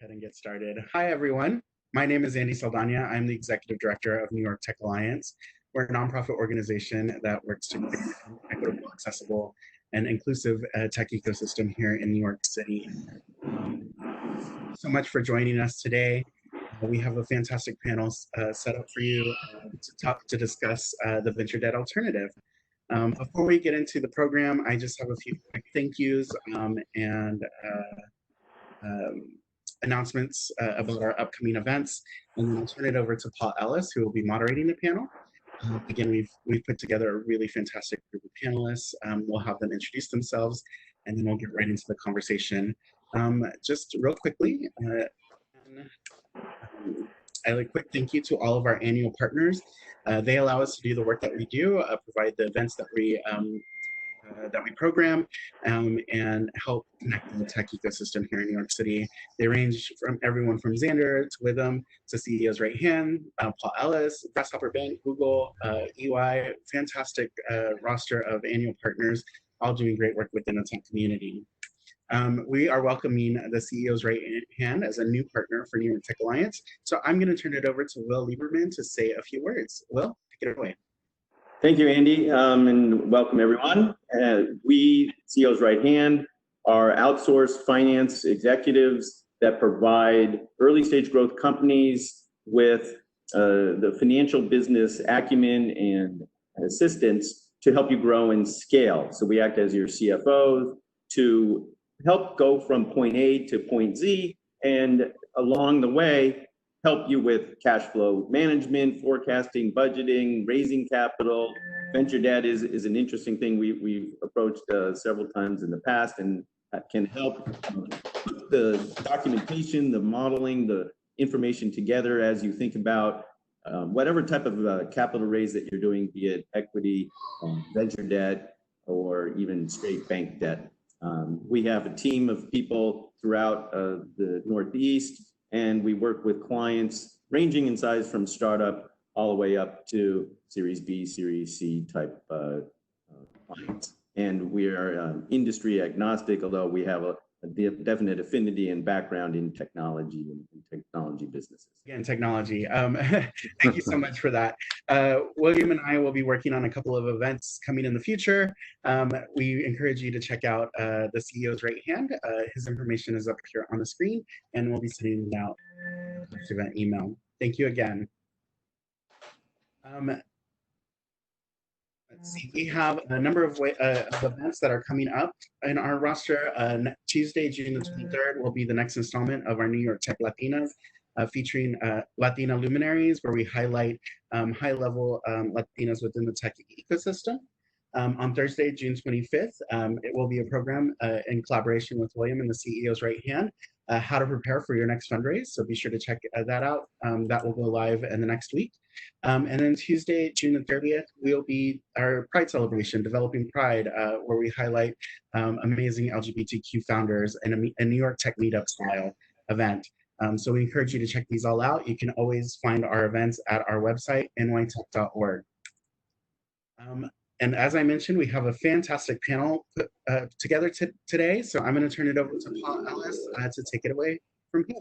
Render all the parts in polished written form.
Ahead and get started. Hi, everyone. My name is Andy Saldana. I'm the Executive Director of New York Tech Alliance. We're a nonprofit organization that works to create an equitable, accessible, and inclusive tech ecosystem here in New York City. So much for joining us today. We have a fantastic panel set up for you to discuss the venture debt alternative. Before we get into the program, I just have a few quick thank yous and announcements about our upcoming events, and then I'll turn it over to Paul Ellis, who will be moderating the panel. Again, we've put together a really fantastic group of panelists. We'll have them introduce themselves, and then we'll get right into the conversation. Just real quickly, a quick thank you to all of our annual partners. They allow us to do the work that we do, provide the events that we program, and help connect the tech ecosystem here in New York City. They range from everyone from Xander to Withum to CEO's Right Hand, Paul Ellis, Grasshopper Bank, Google, EY, fantastic roster of annual partners, all doing great work within the tech community. We are welcoming the CEO's Right Hand as a new partner for New York Tech Alliance. So I'm going to turn it over to Will Lieberman to say a few words. Will, take it away. Thank you, Andy, and welcome everyone. We, CEO's Right Hand, are outsourced finance executives that provide early stage growth companies with the financial business acumen and assistance to help you grow and scale. So we act as your CFOs to help go from point A to point Z, and along the way, help you with cash flow management, forecasting, budgeting, raising capital. Venture debt is an interesting thing we've approached several times in the past, and can help put the documentation, the modeling, the information together as you think about whatever type of capital raise that you're doing, be it equity, venture debt, or even straight bank debt. We have a team of people throughout the Northeast, and we work with clients ranging in size from startup all the way up to Series B, Series C type clients. And we are industry agnostic, although we have a definite affinity and background in technology and technology businesses. Again, technology. Thank you so much for that. William and I will be working on a couple of events coming in the future. We encourage you to check out the CEO's Right Hand. His information is up here on the screen, and we'll be sending it out through that email. Thank you again. Let's see, we have a number of events that are coming up in our roster. Tuesday, June the 23rd, will be the next installment of our New York Tech Latinas, featuring Latina luminaries, where we highlight high-level Latinas within the tech ecosystem. On Thursday, June 25th, it will be a program in collaboration with William and the CEO's Right Hand, how to prepare for your next fundraise. So be sure to check that out. That will go live in the next week. And then Tuesday, June the 30th, will be our Pride celebration, Developing Pride, where we highlight amazing LGBTQ founders in a New York Tech Meetup style event. So we encourage you to check these all out. You can always find our events at our website, nytech.org. And as I mentioned, we have a fantastic panel put together today. So I'm going to turn it over to Paul Ellis to take it away from here.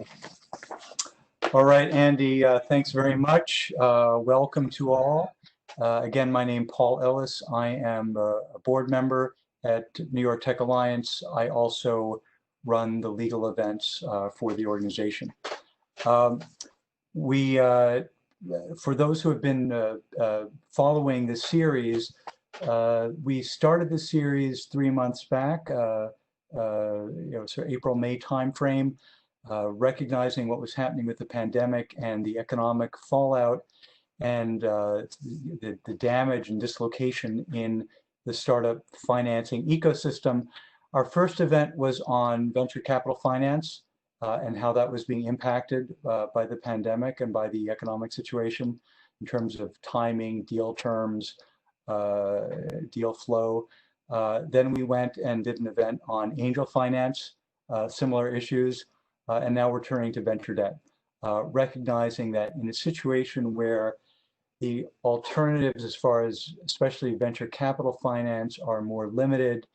All right, Andy, thanks very much. Welcome to all. Again, my name is Paul Ellis. I am a board member at New York Tech Alliance. I also run the legal events for the organization. For those who have been following the series, we started the series 3 months back, April, May timeframe, recognizing what was happening with the pandemic and the economic fallout and the damage and dislocation in the startup financing ecosystem. Our first event was on venture capital finance and how that was being impacted by the pandemic and by the economic situation in terms of timing, deal terms, deal flow. Then we went and did an event on angel finance, similar issues, and now we're turning to venture debt, recognizing that in a situation where the alternatives as far as especially venture capital finance are more limited,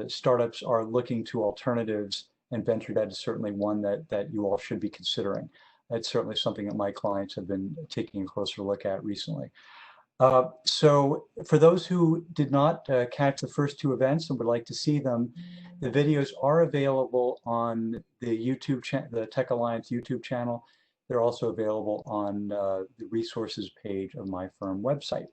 startups are looking to alternatives and venture debt is certainly one that you all should be considering. It's certainly something that my clients have been taking a closer look at recently. So for those who did not catch the first two events and would like to see them, the videos are available on the the Tech Alliance YouTube channel. They're also available on the resources page of my firm website.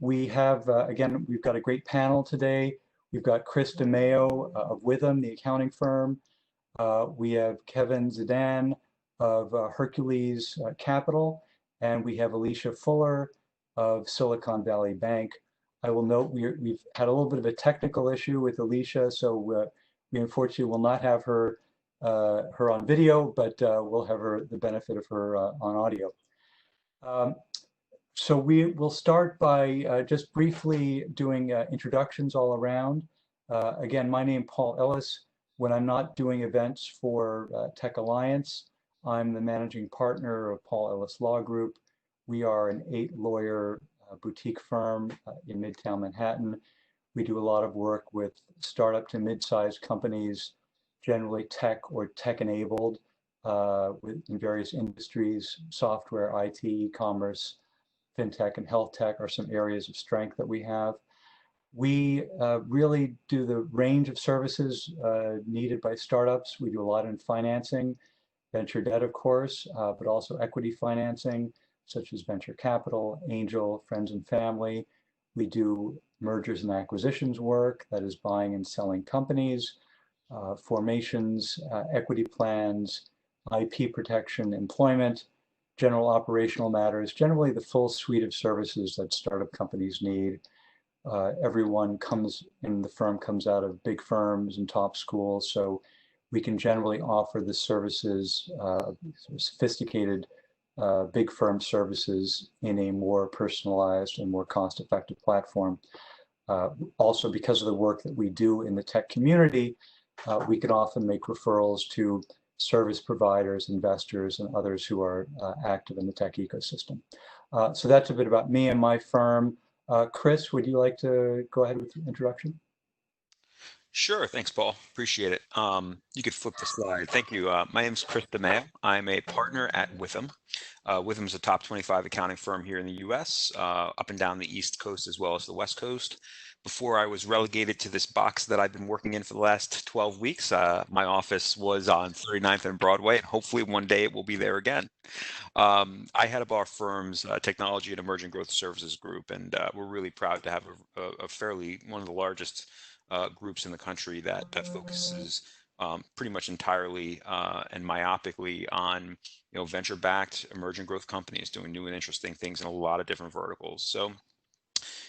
We have, again, we've got a great panel today. We've got Chris DeMayo of Withum, the accounting firm. We have Kevin Zidane of Hercules Capital, and we have Alicia Fuller of Silicon Valley Bank. I will note we've had a little bit of a technical issue with Alicia, so we unfortunately will not have her on video, but we'll have the benefit of her on audio. So we will start by just briefly doing introductions all around. Again, my name is Paul Ellis. When I'm not doing events for Tech Alliance, I'm the managing partner of Paul Ellis Law Group. We are an 8-lawyer boutique firm in Midtown Manhattan. We do a lot of work with startup to mid-sized companies, generally tech or tech-enabled in various industries, software, IT, e-commerce, fintech, and health tech are some areas of strength that we have. We really do the range of services needed by startups. We do a lot in financing, venture debt, of course, but also equity financing, such as venture capital, angel, friends and family. We do mergers and acquisitions work, that is buying and selling companies, formations, equity plans, IP protection, employment, general operational matters, generally the full suite of services that startup companies need. Everyone in the firm comes out of big firms and top schools, so we can generally offer the services, sophisticated big firm services in a more personalized and more cost-effective platform. Also, because of the work that we do in the tech community, we can often make referrals to service providers, investors, and others who are active in the tech ecosystem. So that's a bit about me and my firm. Chris, would you like to go ahead with the introduction? Sure. Thanks, Paul. Appreciate it. You could flip the slide. Thank you. My name is Chris DeMayo. I'm a partner at Withum. Withum is a top 25 accounting firm here in the U.S., up and down the East Coast as well as the West Coast. Before I was relegated to this box that I've been working in for the last 12 weeks, my office was on 39th and Broadway, and hopefully one day it will be there again. I head up our firm's technology and emerging growth services group, and we're really proud to have one of the largest groups in the country that focuses pretty much entirely and myopically on venture-backed emerging growth companies doing new and interesting things in a lot of different verticals. So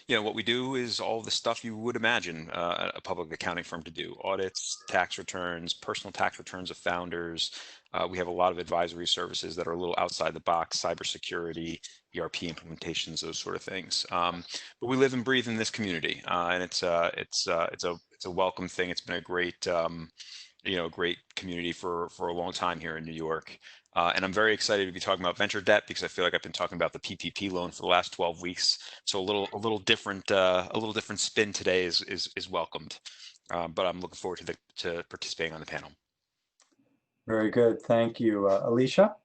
what we do is all the stuff you would imagine a public accounting firm to do: audits, tax returns, personal tax returns of founders. We have a lot of advisory services that are a little outside the box: cybersecurity, ERP implementations, those sort of things. But we live and breathe in this community, and it's a welcome thing. It's been a great great community for a long time here in New York. And I'm very excited to be talking about venture debt because I feel like I've been talking about the PPP loan for the last 12 weeks. So a little different spin today is welcomed. But I'm looking forward to participating on the panel. Very good. Thank you. Alicia?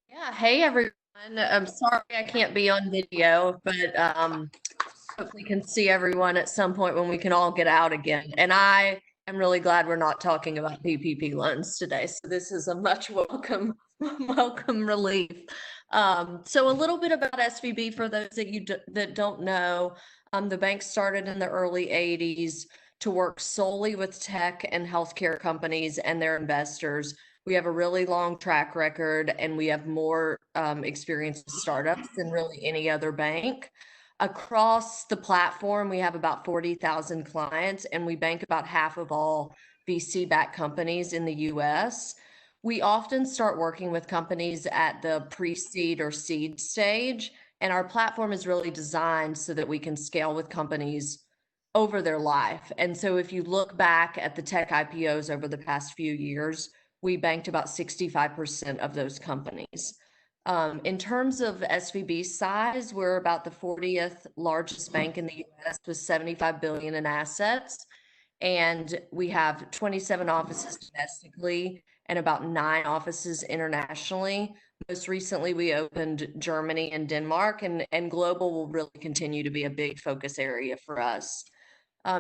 Yeah. Hey, everyone. I'm sorry I can't be on video, but hopefully can see everyone at some point when we can all get out again. And I am really glad we're not talking about PPP loans today. So this is a much welcome relief. So a little bit about SVB for those that don't know. The bank started in the early 80s to work solely with tech and healthcare companies and their investors. We have a really long track record, and we have more experience with startups than really any other bank. Across the platform, we have about 40,000 clients, and we bank about half of all VC-backed companies in the US. We often start working with companies at the pre-seed or seed stage, and our platform is really designed so that we can scale with companies over their life. And so if you look back at the tech IPOs over the past few years, we banked about 65% of those companies. In terms of SVB size, we're about the 40th largest bank in the US with $75 billion in assets. And we have 27 offices domestically and about 9 offices internationally. Most recently, we opened Germany and Denmark, and global will really continue to be a big focus area for us.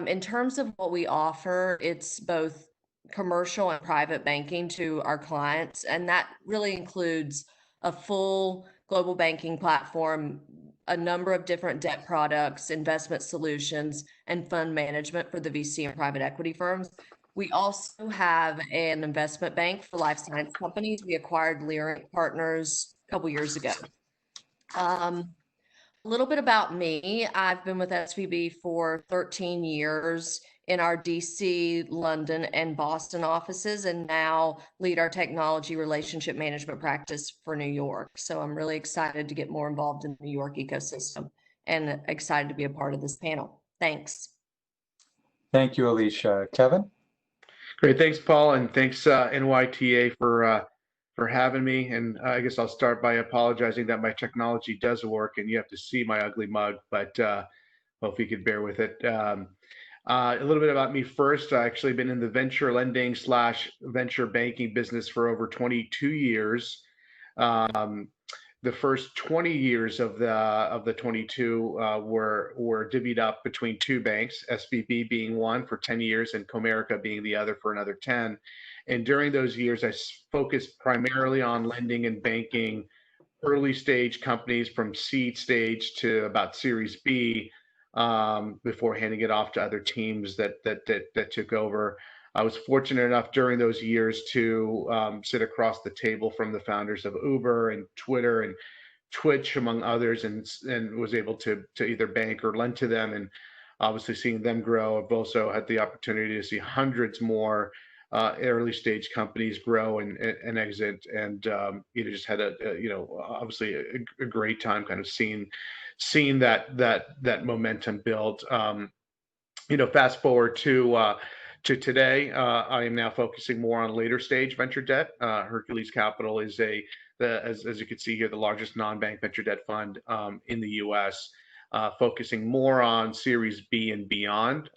In terms of what we offer, it's both commercial and private banking to our clients, and that really includes a full global banking platform, a number of different debt products, investment solutions, and fund management for the VC and private equity firms. We also have an investment bank for life science companies. We acquired Leerink Partners a couple years ago. A little bit about me. I've been with SVB for 13 years in our DC, London, and Boston offices, and now lead our technology relationship management practice for New York. So I'm really excited to get more involved in the New York ecosystem and excited to be a part of this panel. Thanks. Thank you, Alicia. Kevin? Great, thanks, Paul, and thanks NYTA for having me. And I guess I'll start by apologizing that my technology does work and you have to see my ugly mug, but hope you could bear with it. A little bit about me first. I actually been in the venture lending / venture banking business for over 22 years. The first 20 years of the 22 were divvied up between 2 banks, SVB being one for 10 years and Comerica being the other for another 10. And during those years, I focused primarily on lending and banking early stage companies from seed stage to about Series B, before handing it off to other teams that took over. I was fortunate enough during those years to sit across the table from the founders of Uber and Twitter and Twitch, among others, and was able to either bank or lend to them. And obviously seeing them grow, I've also had the opportunity to see hundreds more early stage companies grow and exit, and just had obviously a great time kind of seeing that momentum build. Fast forward to today, I am now focusing more on later stage venture debt. Hercules Capital is as you can see here, the largest non-bank venture debt fund in the U.S., focusing more on Series B and beyond.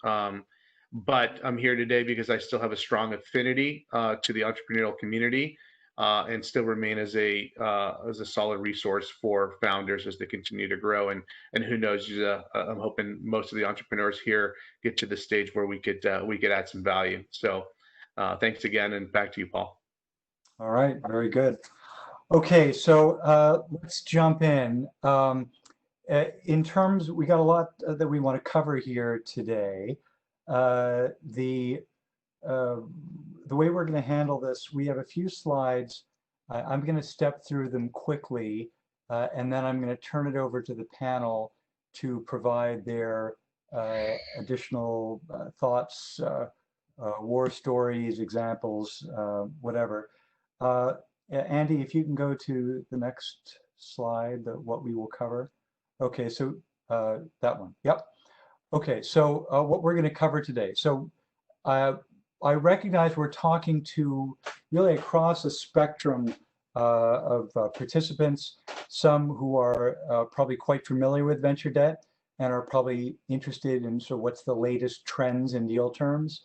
But I'm here today because I still have a strong affinity to the entrepreneurial community, and still remain as a solid resource for founders as they continue to grow. And who knows, I'm hoping most of the entrepreneurs here get to the stage where we could add some value. So thanks again, and back to you, Paul. All right, very good. Okay, so let's jump in. In terms, we got a lot that we want to cover here today. The way we're going to handle this, we have a few slides. I'm going to step through them quickly, and then I'm going to turn it over to the panel to provide their additional thoughts, war stories, examples, whatever. Andy, if you can go to the next slide, what we will cover. Okay, so that one. Yep. Okay, so what we're going to cover today. So I recognize we're talking to really across a spectrum of participants, some who are probably quite familiar with venture debt and are probably interested in sort of what's the latest trends in deal terms,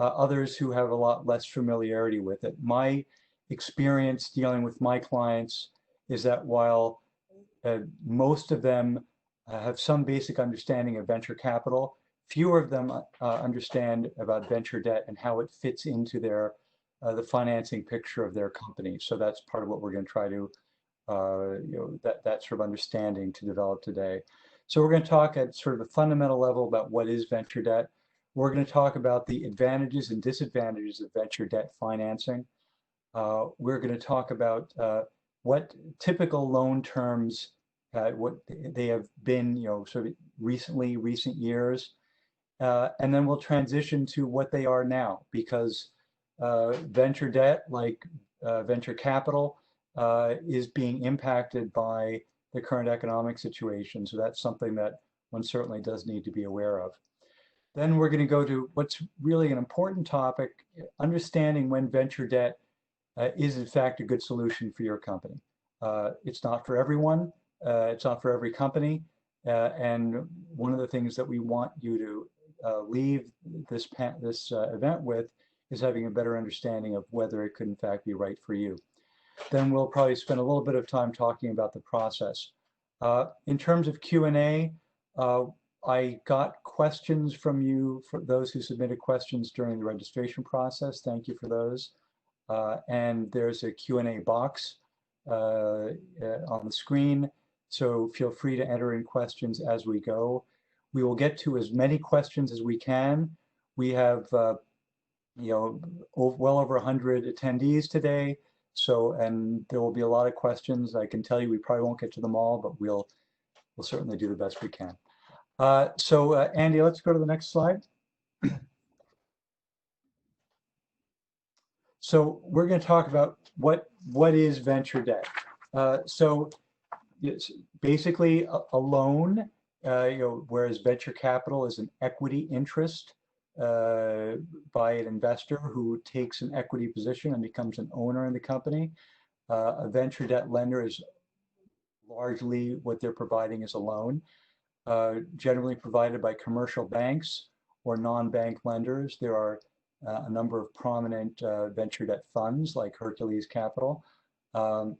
others who have a lot less familiarity with it. My experience dealing with my clients is that while most of them have some basic understanding of venture capital, fewer of them understand about venture debt and how it fits into their the financing picture of their company. So that's part of what we're going to try to that sort of understanding to develop today. So we're going to talk at sort of a fundamental level about what is venture debt. We're going to talk about the advantages and disadvantages of venture debt financing. We're going to talk about what typical loan terms, what they have been, sort of recent years, and then we'll transition to what they are now, because venture debt, like venture capital, is being impacted by the current economic situation. So that's something that one certainly does need to be aware of. Then we're going to go to what's really an important topic, understanding when venture debt is in fact a good solution for your company. It's not for everyone. It's not for every company. And one of the things that we want you to leave this event with is having a better understanding of whether it could in fact be right for you. Then we'll probably spend a little bit of time talking about the process. In terms of Q&A, I got questions from you, for those who submitted questions during the registration process. Thank you for those. And there's a Q&A box on the screen, so feel free to enter in questions as we go. We will get to as many questions as we can. We have well over 100 attendees today, and there will be a lot of questions. I can tell you we probably won't get to them all, but we'll certainly do the best we can. Andy, let's go to the next slide. So we're going to talk about what is venture debt. So it's basically a loan, whereas venture capital is an equity interest by an investor who takes an equity position and becomes an owner in the company. A venture debt lender is largely what they're providing as a loan, generally provided by commercial banks or non-bank lenders. There are a number of prominent venture debt funds like Hercules Capital. A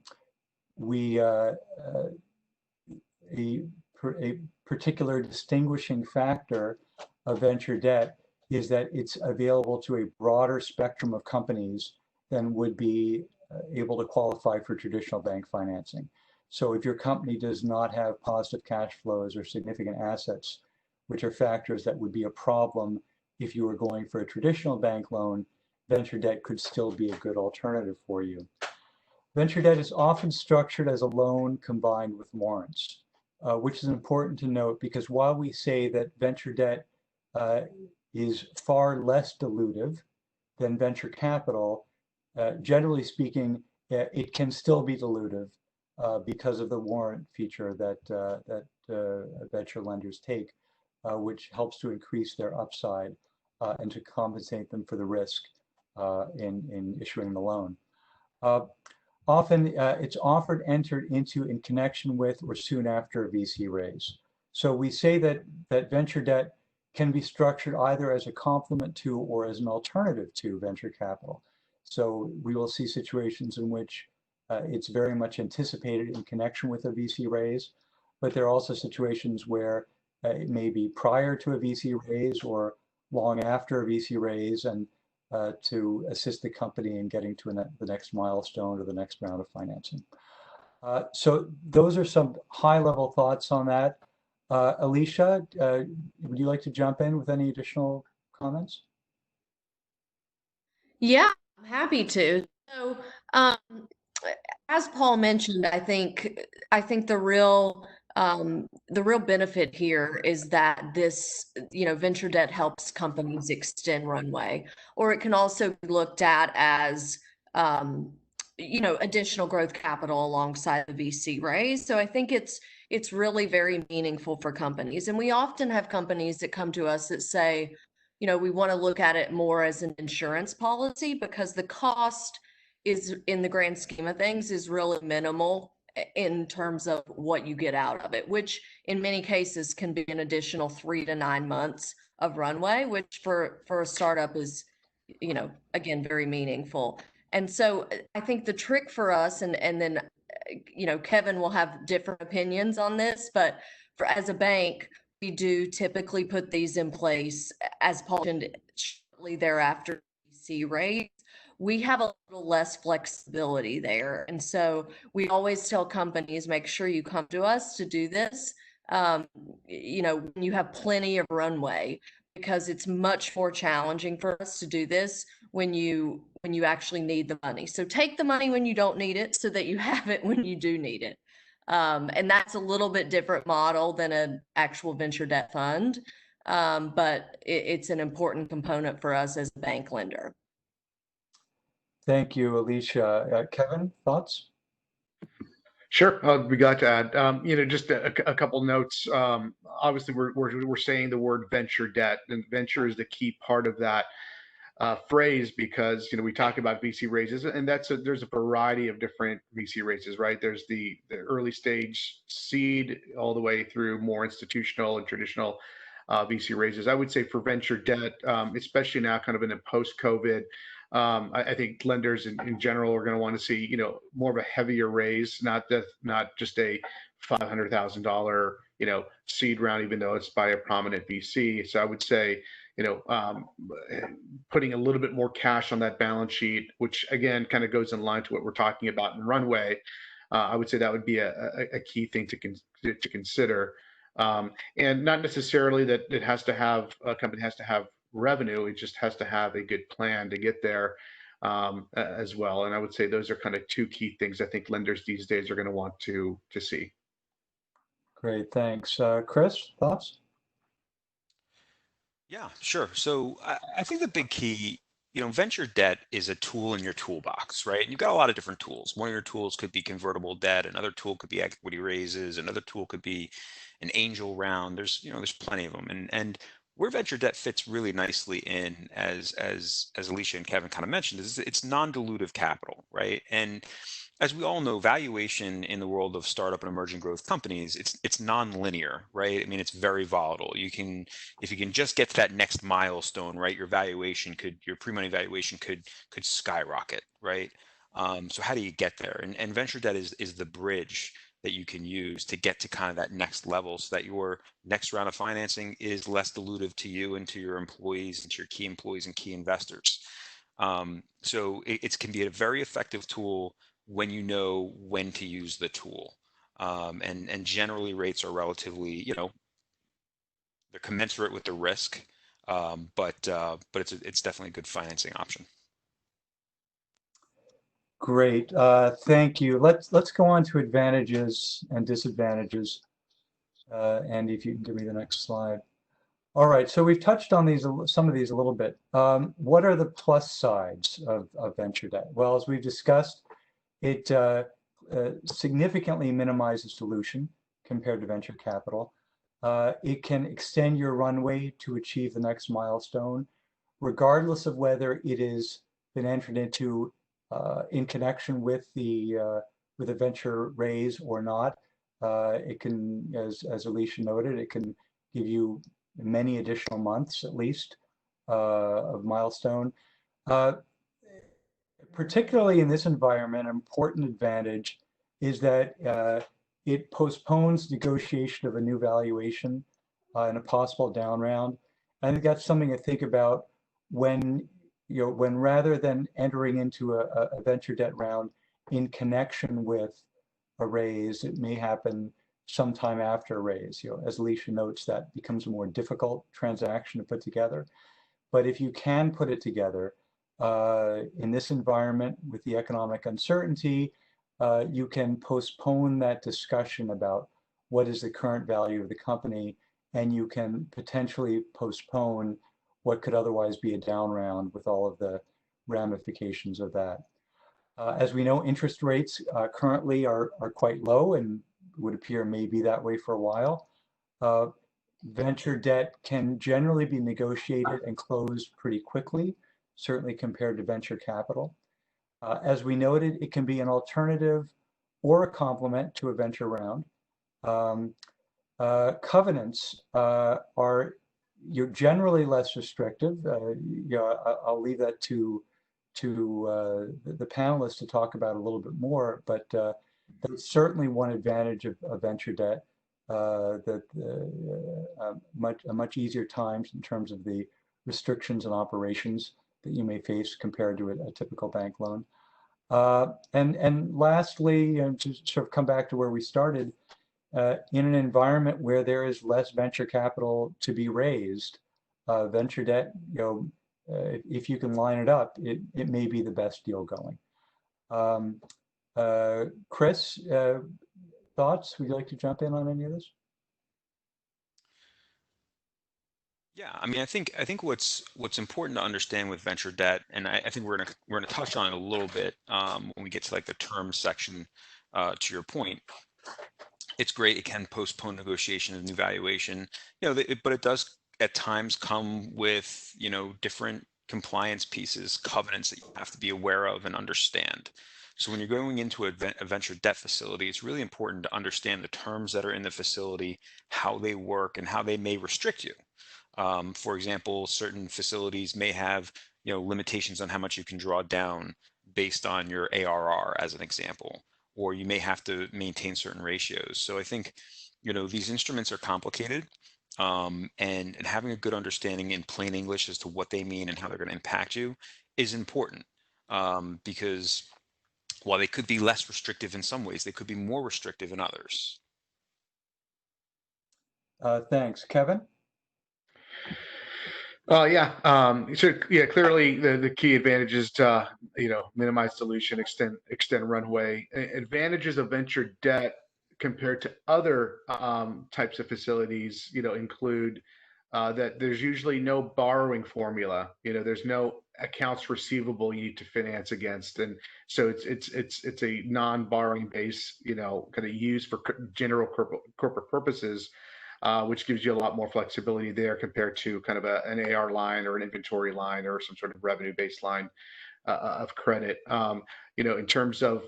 particular distinguishing factor of venture debt is that it's available to a broader spectrum of companies than would be able to qualify for traditional bank financing. So if your company does not have positive cash flows or significant assets, which are factors that would be a problem if you were going for a traditional bank loan, venture debt could still be a good alternative for you. Venture debt is often structured as a loan combined with warrants, which is important to note because while we say that venture debt is far less dilutive than venture capital, generally speaking, it can still be dilutive because of the warrant feature that venture lenders take, which helps to increase their upside and to compensate them for the risk in issuing the loan. Often it's entered into in connection with or soon after a VC raise. So we say that venture debt can be structured either as a complement to or as an alternative to venture capital. So we will see situations in which it's very much anticipated in connection with a VC raise, but there are also situations where it may be prior to a VC raise or long after a VC raise, and to assist the company in getting to the next milestone or the next round of financing. So those are some high-level thoughts on that. Alicia, would you like to jump in with any additional comments? Yeah, I'm happy to. So, as Paul mentioned, I think the real benefit here is that this, venture debt helps companies extend runway, or it can also be looked at as, additional growth capital alongside the VC raise. So I think it's really very meaningful for companies. And we often have companies that come to us that say, we want to look at it more as an insurance policy because the cost is, in the grand scheme of things, is really minimal in terms of what you get out of it, which in many cases can be an additional 3 to 9 months of runway, which for a startup is, again, very meaningful. And so I think the trick for us, and then, Kevin will have different opinions on this, but as a bank, we do typically put these in place, as Paul mentioned, shortly thereafter VC raise. We have a little less flexibility there. And so we always tell companies, make sure you come to us to do this, when you have plenty of runway, because it's much more challenging for us to do this when you actually need the money. So take the money when you don't need it so that you have it when you do need it. And that's a little bit different model than an actual venture debt fund, but it's an important component for us as a bank lender. Thank you, Alicia. Kevin, thoughts? Sure, I'll be glad to add. Just a couple notes. Obviously, we're saying the word venture debt, and venture is the key part of that phrase because we talk about VC raises, and there's a variety of different VC raises, right? There's the early stage seed all the way through more institutional and traditional VC raises. I would say for venture debt, especially now kind of in a post-COVID, I think lenders in general are going to want to see, more of a heavier raise, not just a $500,000, seed round, even though it's by a prominent VC. So I would say, putting a little bit more cash on that balance sheet, which again kind of goes in line to what we're talking about in runway. I would say that would be a key thing to consider, and not necessarily that it has to have a company has to have revenue. It just has to have a good plan to get there as well. And I would say those are kind of two key things I think lenders these days are going to want to see. Great, thanks. Chris, thoughts? Yeah, sure. So I think the big key, venture debt is a tool in your toolbox, right? And you've got a lot of different tools. One of your tools could be convertible debt. Another tool could be equity raises. Another tool could be an angel round. There's plenty of them. And where venture debt fits really nicely in, as Alicia and Kevin kind of mentioned, is it's non-dilutive capital, right? And as we all know, valuation in the world of startup and emerging growth companies, it's non-linear, right? I mean, it's very volatile. If you can just get to that next milestone, right, your pre-money valuation could skyrocket, right? So how do you get there? And venture debt is the bridge that you can use to get to kind of that next level, so that your next round of financing is less dilutive to you and to your employees and to your key employees and key investors. So it can be a very effective tool when you know when to use the tool. And generally rates are relatively, they're commensurate with the risk, but it's definitely a good financing option. Great, thank you. Let's go on to advantages and disadvantages. Andy, if you can give me the next slide. All right, so we've touched on some of these a little bit. What are the plus sides of venture debt? Well, as we've discussed, it significantly minimizes dilution compared to venture capital. It can extend your runway to achieve the next milestone, regardless of whether it has been entered into in connection with a venture raise or not. It can, as Alicia noted, it can give you many additional months at least of milestone. Particularly in this environment, an important advantage is that it postpones negotiation of a new valuation and a possible down round. I think that's something to think about when rather than entering into a venture debt round in connection with a raise, it may happen sometime after a raise. As Alicia notes, that becomes a more difficult transaction to put together. But if you can put it together in this environment with the economic uncertainty, you can postpone that discussion about what is the current value of the company, and you can potentially postpone what could otherwise be a down round with all of the ramifications of that. As we know, interest rates currently are quite low and would appear may be that way for a while. Venture debt can generally be negotiated and closed pretty quickly, certainly compared to venture capital. As we noted, it can be an alternative or a complement to a venture round. Covenants are generally less restrictive. I'll leave that to the panelists to talk about a little bit more, but that's certainly one advantage of venture debt, that much easier times in terms of the restrictions and operations that you may face compared to a typical bank loan. And lastly, to sort of come back to where we started, in an environment where there is less venture capital to be raised, venture debt, if you can line it up, it may be the best deal going. Chris, thoughts? Would you like to jump in on any of this? Yeah, I mean, I think what's important to understand with venture debt, and I think we're gonna touch on it a little bit when we get to like the terms section. To your point, it's great. It can postpone negotiation of new valuation, but it does at times come with different compliance pieces, covenants that you have to be aware of and understand. So when you're going into a venture debt facility, it's really important to understand the terms that are in the facility, how they work, and how they may restrict you. For example, certain facilities may have, limitations on how much you can draw down based on your ARR, as an example, or you may have to maintain certain ratios. So I think, these instruments are complicated, and having a good understanding in plain English as to what they mean and how they're going to impact you is important, because while they could be less restrictive in some ways, they could be more restrictive in others. Thanks. Kevin? Clearly the key advantage is to, minimize dilution, extend runway. Advantages of venture debt compared to other types of facilities, include that there's usually no borrowing formula. There's no accounts receivable you need to finance against, and so it's a non-borrowing base, kind of used for general corporate purposes, which gives you a lot more flexibility there compared to kind of an AR line or an inventory line or some sort of revenue-based line of credit. In terms of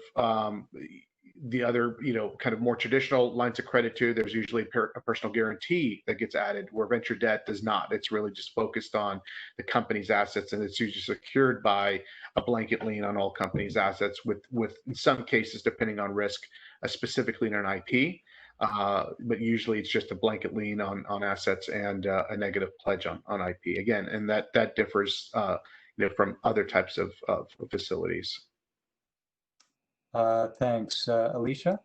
the other, kind of more traditional lines of credit too, there's usually a personal guarantee that gets added, where venture debt does not. It's really just focused on the company's assets, and it's usually secured by a blanket lien on all companies' assets, with in some cases, depending on risk, a specific lien on IP. But usually it's just a blanket lien on assets and a negative pledge on IP again, and that differs from other types of facilities. Thanks. Alicia?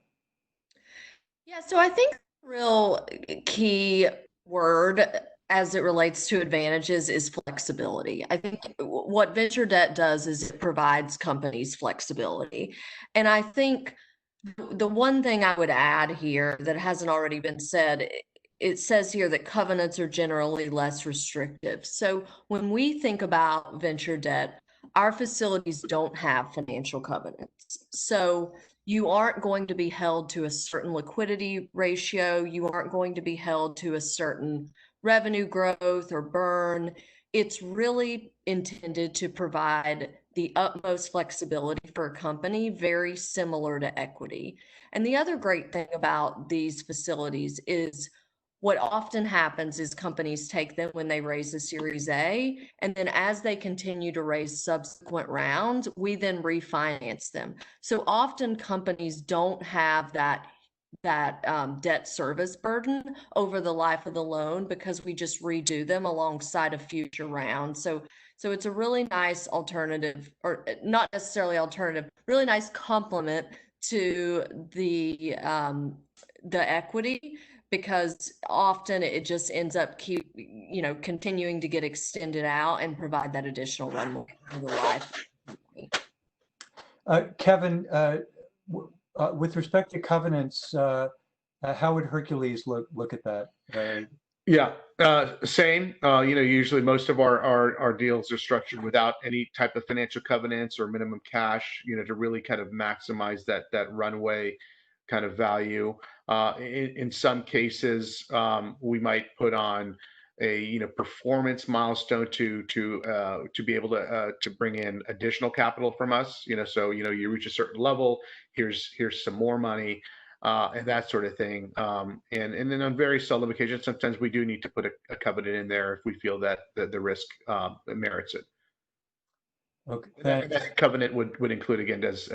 Yeah, so I think the real key word as it relates to advantages is flexibility. I think what venture debt does is it provides companies flexibility. And I think the one thing I would add here that hasn't already been said, it says here that covenants are generally less restrictive. So when we think about venture debt, our facilities don't have financial covenants. So you aren't going to be held to a certain liquidity ratio. You aren't going to be held to a certain revenue growth or burn. It's really intended to provide the utmost flexibility for a company, very similar to equity. And the other great thing about these facilities is what often happens is companies take them when they raise a Series A, and then as they continue to raise subsequent rounds, we then refinance them. So often companies don't have that debt service burden over the life of the loan, because we just redo them alongside a future round. So it's a really nice alternative, or not necessarily alternative, really nice complement to the equity, because often it just ends up continuing to get extended out and provide that additional runway for the life. Kevin, with respect to covenants, how would Hercules look at that? Same. Usually most of our deals are structured without any type of financial covenants or minimum cash, to really kind of maximize that runway kind of value. In some cases, we might put on a performance milestone to be able to bring in additional capital from us. So you reach a certain level, here's some more money, and that sort of thing. And then on very seldom occasions, sometimes we do need to put a covenant in there if we feel that the risk merits it. Okay. That covenant would include, again, as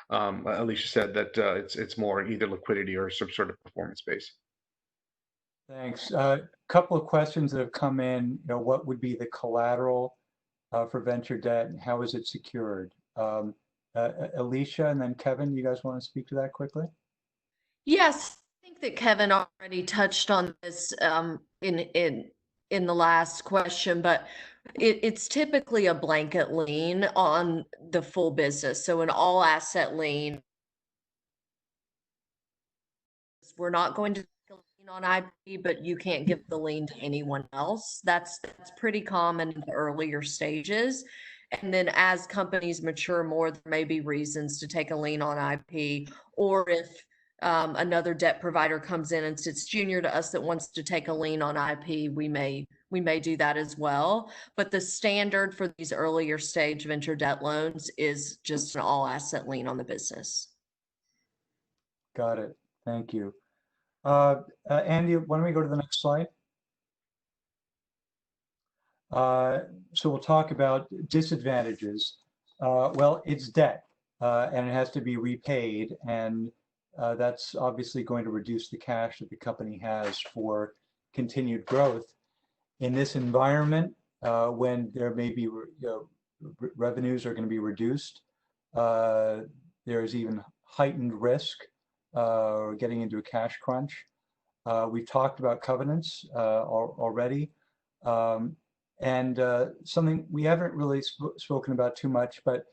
Alicia said, that it's more either liquidity or some sort of performance base. Thanks. Couple of questions that have come in. What would be the collateral for venture debt, and how is it secured? Alicia, and then Kevin, you guys want to speak to that quickly? Yes, I think that Kevin already touched on this in the last question, but it's typically a blanket lien on the full business. So an all asset lien. We're not going to take a lien on IP, but you can't give the lien to anyone else. That's pretty common in the earlier stages. And then as companies mature more, there may be reasons to take a lien on IP, or if another debt provider comes in and sits junior to us that wants to take a lien on IP, we may we may do that as well. But the standard for these earlier stage venture debt loans is just an all asset lien on the business. Got it. Thank you. Andy, why don't we go to the next slide? So we'll talk about disadvantages. Well, it's debt, and it has to be repaid, and that's obviously going to reduce the cash that the company has for continued growth. In this environment, when there may be revenues are going to be reduced, there's even heightened risk getting into a cash crunch. We've talked about covenants already. And something we haven't really spoken about too much, but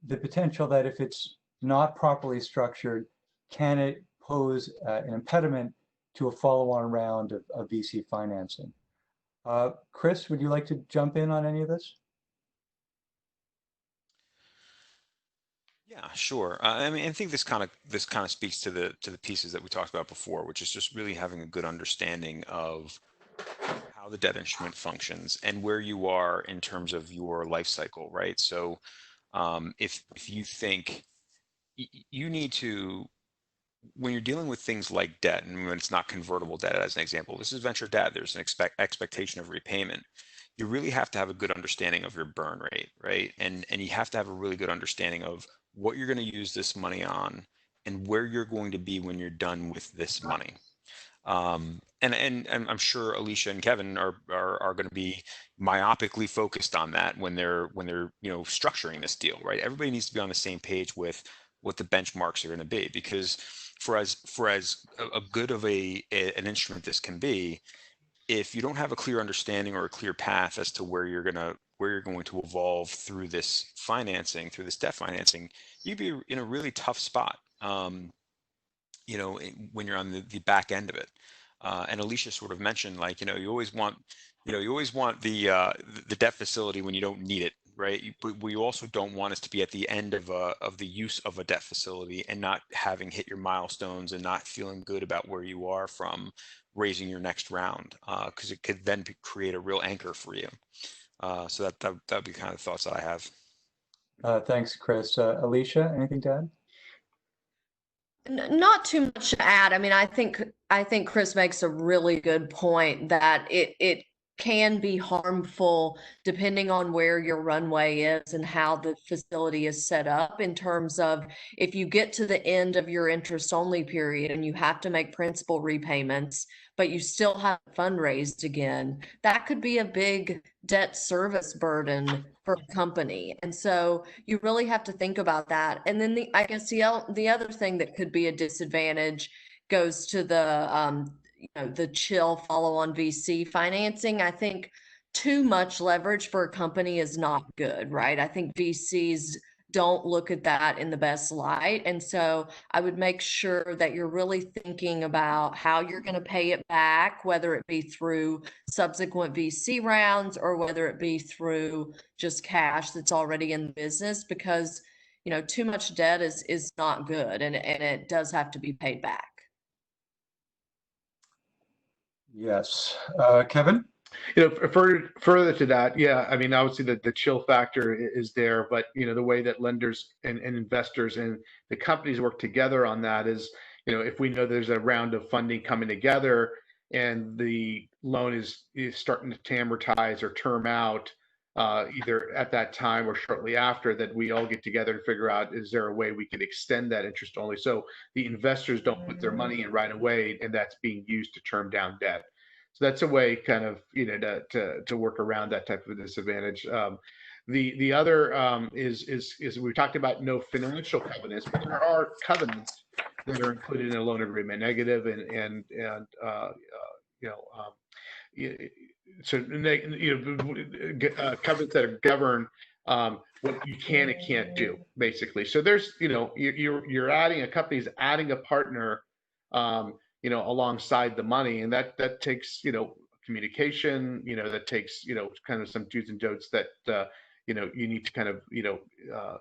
the potential that if it's not properly structured, can it pose an impediment to a follow-on round of VC financing? Chris, would you like to jump in on any of this? Yeah, sure. I mean, I think this kind of speaks to the pieces that we talked about before, which is just really having a good understanding of how the debt instrument functions and where you are in terms of your life cycle, right? So, if you think you need to, when you're dealing with things like debt, and when it's not convertible debt, as an example, this is venture debt. There's an expectation of repayment. You really have to have a good understanding of your burn rate, right? And you have to have a really good understanding of what you're going to use this money on and where you're going to be when you're done with this money. And I'm sure Alicia and Kevin are going to be myopically focused on that when they're structuring this deal, right? Everybody needs to be on the same page with what the benchmarks are going to be, because for as a good of an instrument this can be, if you don't have a clear understanding or a clear path as to where you're going to evolve through this financing, through this debt financing, you'd be in a really tough spot, when you're on the back end of it. And Alicia sort of mentioned, like, you always want the debt facility when you don't need it, right? But what you also don't want is to be at the end of the use of a debt facility and not having hit your milestones and not feeling good about where you are from raising your next round, because it could then create a real anchor for you. So that'd be kind of the thoughts that I have. Thanks, Chris. Alicia, anything to add? Not too much to add. I mean, I think Chris makes a really good point that it can be harmful depending on where your runway is and how the facility is set up, in terms of if you get to the end of your interest only period and you have to make principal repayments, but you still haven't fundraised again, that could be a big debt service burden for a company. And so you really have to think about that. And then I guess the other thing that could be a disadvantage goes to the chill follow-on VC financing. I think too much leverage for a company is not good, right? I think VCs don't look at that in the best light. And so I would make sure that you're really thinking about how you're going to pay it back, whether it be through subsequent VC rounds or whether it be through just cash that's already in the business, because too much debt is not good, and it does have to be paid back. Yes. Kevin? Further to that, yeah, I mean, obviously the chill factor is there, but the way that lenders and investors and the companies work together on that is, if we know there's a round of funding coming together and the loan is starting to amortize or term out, either at that time or shortly after, that we all get together and figure out, is there a way we can extend that interest only, so the investors don't put their money in right away and that's being used to term down debt. So that's a way kind of, to work around that type of disadvantage. The other is we talked about no financial covenants, but there are covenants that are included in a loan agreement, negative and covenants that govern what you can and can't do, basically. So there's, you're adding a company's adding a partner, alongside the money, and that takes, communication, that takes, kind of some do's and don'ts that, you need to kind of,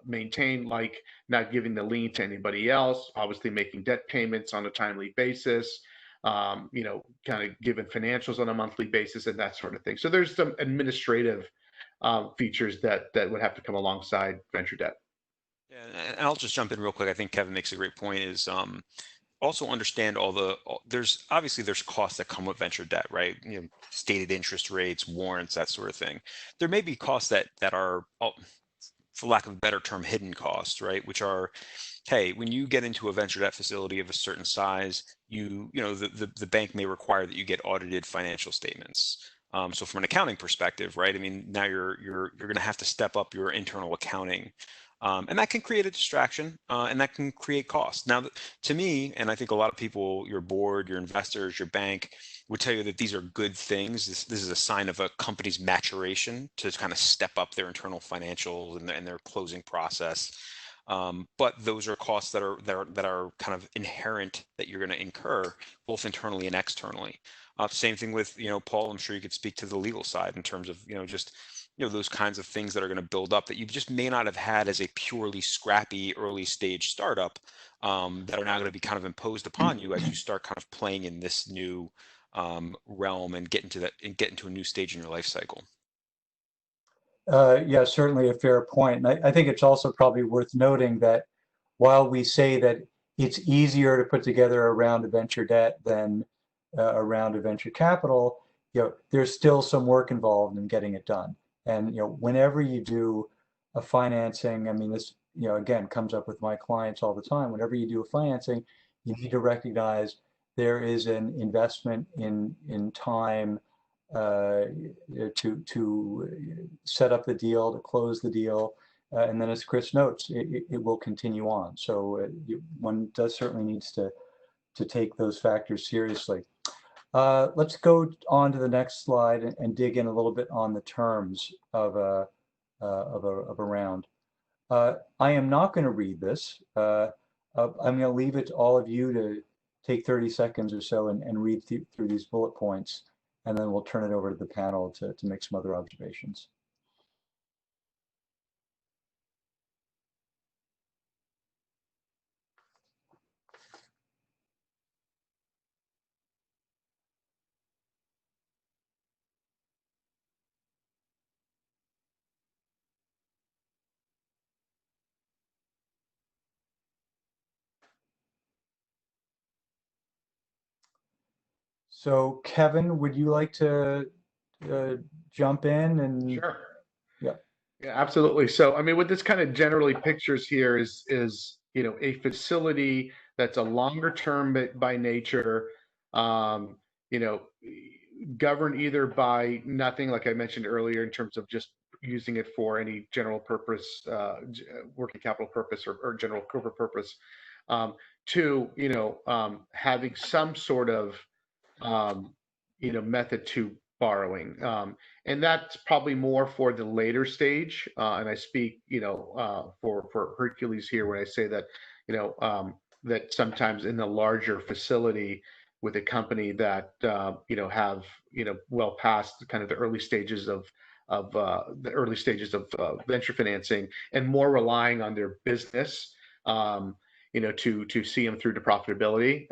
maintain, like not giving the lien to anybody else, obviously making debt payments on a timely basis, kind of given financials on a monthly basis and that sort of thing. So there's some administrative features that would have to come alongside venture debt. Yeah, and I'll just jump in real quick. I think Kevin makes a great point. Is also understand there's costs that come with venture debt, right? Stated interest rates, warrants, that sort of thing. There may be costs that are, for lack of a better term, hidden costs, right? Which are, hey, when you get into a venture debt facility of a certain size, the bank may require that you get audited financial statements. So from an accounting perspective, right? I mean, now you're going to have to step up your internal accounting. And that can create a distraction, and that can create costs. Now, to me, and I think a lot of people, your board, your investors, your bank, would tell you that these are good things. This is a sign of a company's maturation to kind of step up their internal financials and their closing process. But those are costs that are kind of inherent that you're going to incur both internally and externally. Same thing with, Paul, I'm sure you could speak to the legal side in terms of, those kinds of things that are going to build up that you just may not have had as a purely scrappy early stage startup, that are now going to be kind of imposed upon you as you start kind of playing in this new realm and get into a new stage in your life cycle. Yeah, certainly a fair point. And I think it's also probably worth noting that while we say that it's easier to put together a round of venture debt than a round of venture capital, there's still some work involved in getting it done. And whenever you do a financing, I mean, this again comes up with my clients all the time. Whenever you do a financing, you need to recognize there is an investment in time to set up the deal, to close the deal, and then as Chris notes, it will continue on. So one does certainly needs to take those factors seriously. Let's go on to the next slide and dig in a little bit on the terms of a round. I am not going to read this. I'm going to leave it to all of you to take 30 seconds or so and read through these bullet points, and then we'll turn it over to the panel to make some other observations. So Kevin, would you like to jump in and? Sure. Yeah. Yeah, absolutely. So, I mean, what this kind of generally pictures here is a facility that's a longer term by nature, governed either by nothing, like I mentioned earlier, in terms of just using it for any general purpose, working capital purpose or general corporate purpose, to having some sort of method to borrowing, and that's probably more for the later stage. And I speak, for Hercules here when I say that, that sometimes in the larger facility with a company that have well past kind of the early stages of venture financing and more relying on their business. To see them through to profitability.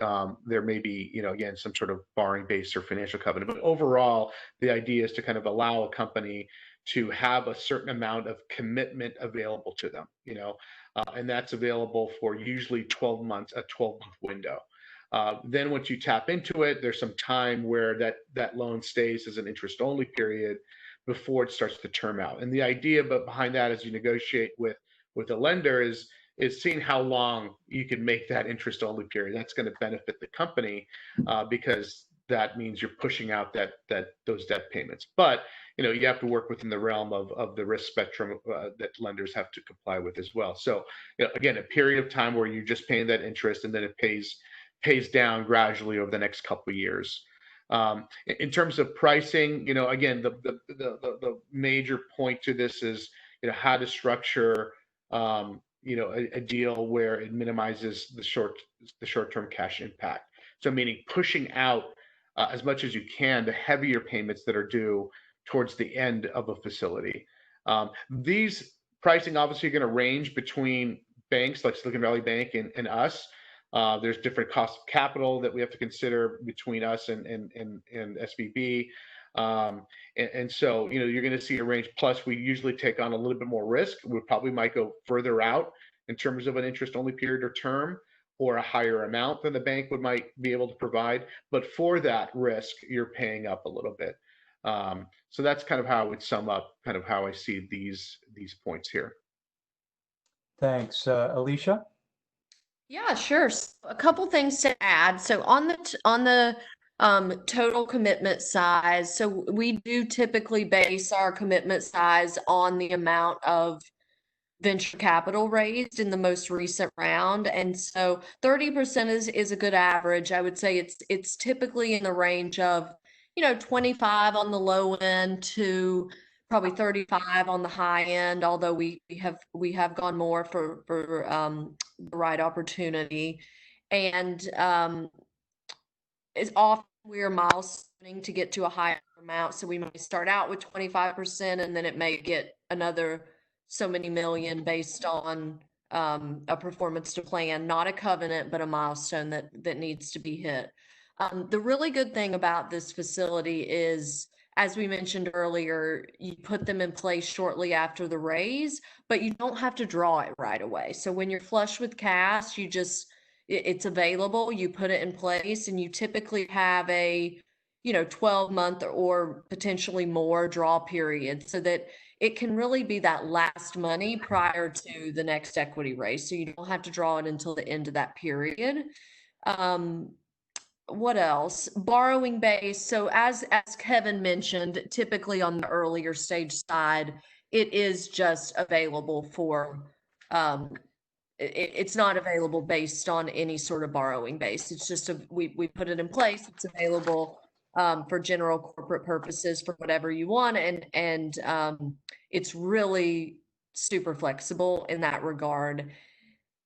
There may be, again, some sort of borrowing base or financial covenant, but overall, the idea is to kind of allow a company to have a certain amount of commitment available to them, and that's available for usually 12 months, a 12-month window. Then once you tap into it, there's some time where that loan stays as an interest-only period before it starts to term out. And the idea behind that, as you negotiate with a lender, is seeing how long you can make that interest only period. That's going to benefit the company because that means you're pushing out those debt payments. But you have to work within the realm of the risk spectrum that lenders have to comply with as well. So again, a period of time where you're just paying that interest and then it pays down gradually over the next couple of years. In terms of pricing, again, the major point to this is how to structure a deal where it minimizes the short-term cash impact. So meaning pushing out as much as you can the heavier payments that are due towards the end of a facility. These pricing obviously are going to range between banks like Silicon Valley Bank and us, There's different costs of capital that we have to consider between us and SVB. And so, you're going to see a range. Plus, we usually take on a little bit more risk. We probably might go further out in terms of an interest-only period or term, or a higher amount than the bank might be able to provide. But for that risk, you're paying up a little bit. So that's kind of how I would sum up kind of how I see these points here. Thanks. Alicia? Yeah, sure. So a couple things to add. So on the total commitment size, so we do typically base our commitment size on the amount of venture capital raised in the most recent round. And so 30% is a good average. I would say it's typically in the range of, 25 on the low end to probably 35 on the high end, although we have gone more for the right opportunity. And it's often we're milestoning to get to a higher amount. So we might start out with 25% and then it may get another so many million based on a performance to plan, not a covenant, but a milestone that needs to be hit. The really good thing about this facility is, as we mentioned earlier, you put them in place shortly after the raise, but you don't have to draw it right away. So when you're flush with cash, it's available, you put it in place, and you typically have a 12-month or potentially more draw period, so that it can really be that last money prior to the next equity raise. So you don't have to draw it until the end of that period. What else? Borrowing base. So as Kevin mentioned, typically on the earlier stage side, it is just available for it's not available based on any sort of borrowing base. It's just we put it in place. It's available for general corporate purposes for whatever you want, and it's really super flexible in that regard.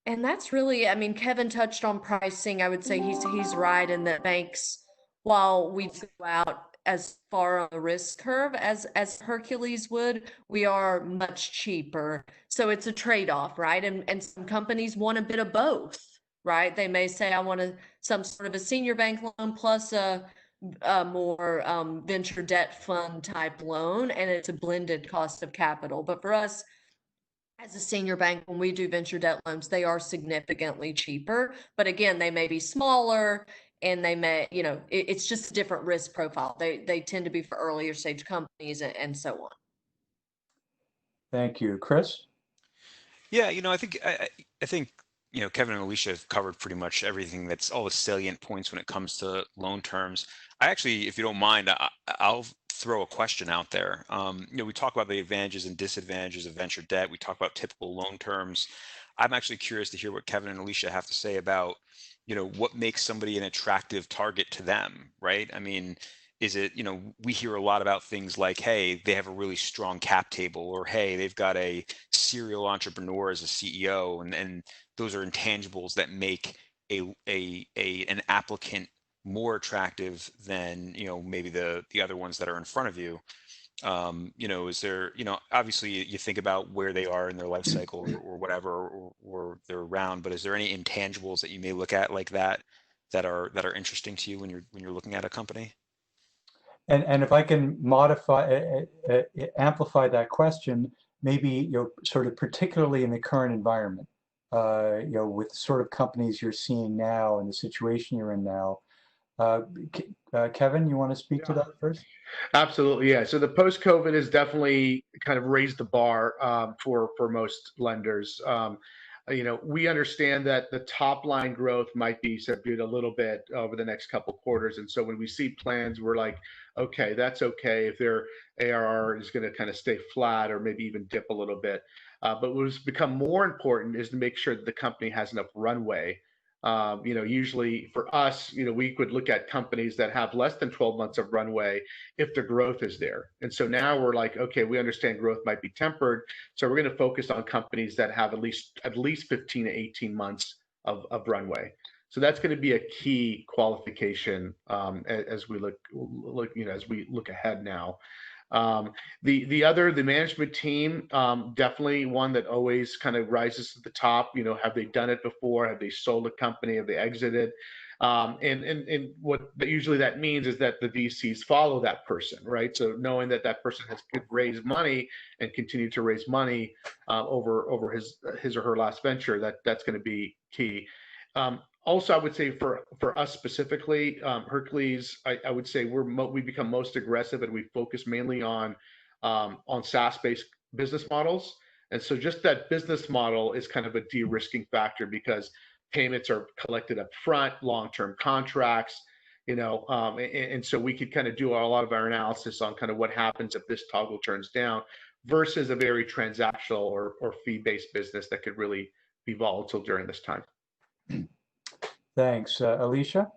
And that's really, I mean, Kevin touched on pricing. I would say he's right in that banks, while we go out as far on the risk curve as Hercules would, we are much cheaper. So it's a trade-off, right? And some companies want a bit of both, right? They may say, I want some sort of a senior bank loan plus a more venture debt fund type loan, and it's a blended cost of capital. But for us, as a senior bank, when we do venture debt loans, they are significantly cheaper. But again, they may be smaller, and they may, it's just a different risk profile. They tend to be for earlier stage companies and so on. Thank you. Chris? Yeah, I think Kevin and Alicia have covered pretty much everything that's all the salient points when it comes to loan terms. I actually, if you don't mind, I'll throw a question out there. We talk about the advantages and disadvantages of venture debt. We talk about typical loan terms. I'm actually curious to hear what Kevin and Alicia have to say about, what makes somebody an attractive target to them, right? I mean, is it, we hear a lot about things like, hey, they have a really strong cap table, or hey, they've got a serial entrepreneur as a CEO, and those are intangibles that make an applicant more attractive than maybe the other ones that are in front of you. Is there, obviously you think about where they are in their life cycle or whatever, or they're around, but is there any intangibles that you may look at like that are interesting to you when you're looking at a company? And if I can amplify that question, maybe sort of particularly in the current environment, with the sort of companies you're seeing now and the situation you're in now. Kevin, you want to speak to that first? Absolutely, yeah. So the post-COVID has definitely kind of raised the bar for most lenders. We understand that the top line growth might be subdued a little bit over the next couple quarters, and so when we see plans, we're like, okay, that's okay if their ARR is going to kind of stay flat or maybe even dip a little bit. But what's become more important is to make sure that the company has enough runway. Usually for us, we could look at companies that have less than 12 months of runway if the growth is there. And so now we're like, okay, we understand growth might be tempered. So we're going to focus on companies that have at least 15 to 18 months of runway. So that's going to be a key qualification as we look ahead now. The management team, definitely one that always kind of rises to the top. You know, have they done it before? Have they sold a company? Have they exited? And what usually that means is that the VCs follow that person, right? So knowing that that person could raise money and continue to raise money over his or her last venture, that's going to be key. Also, I would say for us specifically, Hercules, I would say we become most aggressive and we focus mainly on SaaS-based business models. And so just that business model is kind of a de-risking factor because payments are collected up front, long-term contracts, and so we could kind of do a lot of our analysis on kind of what happens if this toggle turns down versus a very transactional or fee-based business that could really be volatile during this time. Thanks. Alicia?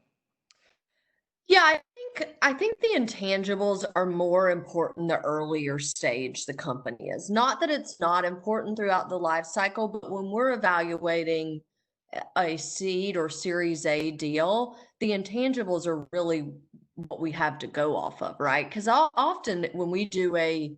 Yeah, I think the intangibles are more important the earlier stage the company is. Not that it's not important throughout the life cycle, but when we're evaluating a seed or Series A deal, the intangibles are really what we have to go off of, right? Because often when we do a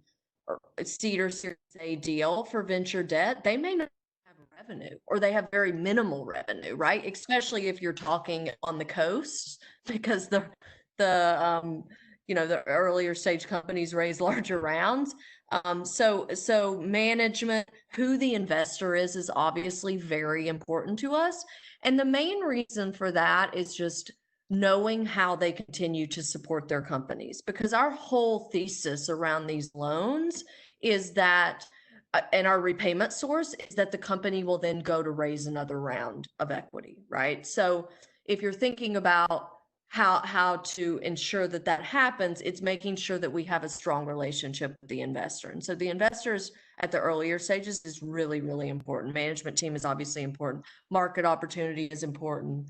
seed or Series A deal for venture debt, they may not have revenue or they have very minimal revenue, right? Especially if you're talking on the coast, because the earlier stage companies raise larger rounds. So management, who the investor is obviously very important to us. And the main reason for that is just knowing how they continue to support their companies, because our whole thesis around these loans is that and our repayment source is that the company will then go to raise another round of equity, right? So if you're thinking about how to ensure that that happens, it's making sure that we have a strong relationship with the investor. And so the investors at the earlier stages is really, really important. Management team is obviously important. Market opportunity is important.